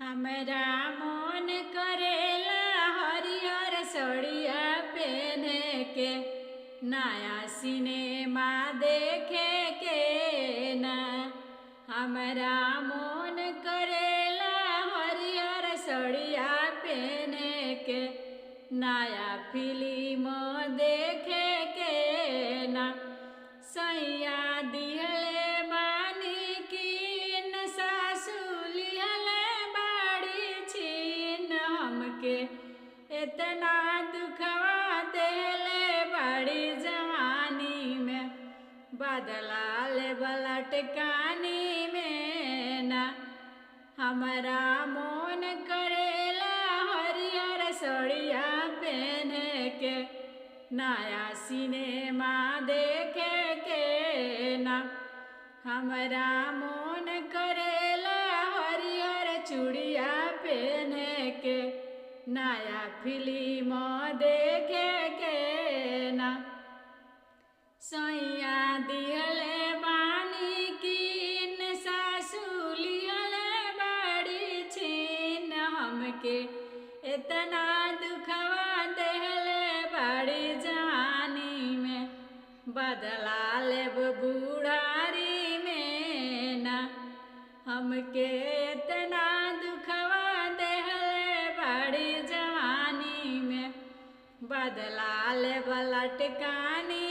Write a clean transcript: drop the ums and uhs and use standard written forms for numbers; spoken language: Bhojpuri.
हमरा मन करेला हरियर सड़िया पहने के नया सिनेमा देखे के ना। हमरा मन करेला हरियर सड़िया पहने के नया फिल्म देखे के ना। सैया दिहले बानी किन सासुलिहले बाड़ी छीन हमके इतना दुखवा देले बाड़ी जवानी में बदला ले बलटकानी में ना। हमरा मन करेला हरियर सड़िया पहने के नया सिनेमा देखे के ना। हमरा मन करेला हरियर चूड़िया पहने के नया फिल्म देखे के ना। सैया दिहले बानी किन सासुलिहले बाड़ी छीन हमके इतना दुखवा देहले बाड़ी जवानी में बदला लेब बुढ़ारी में ना। हमके इतना दुखवा देहले बाड़ी जवानी में बदला लेब लटकानी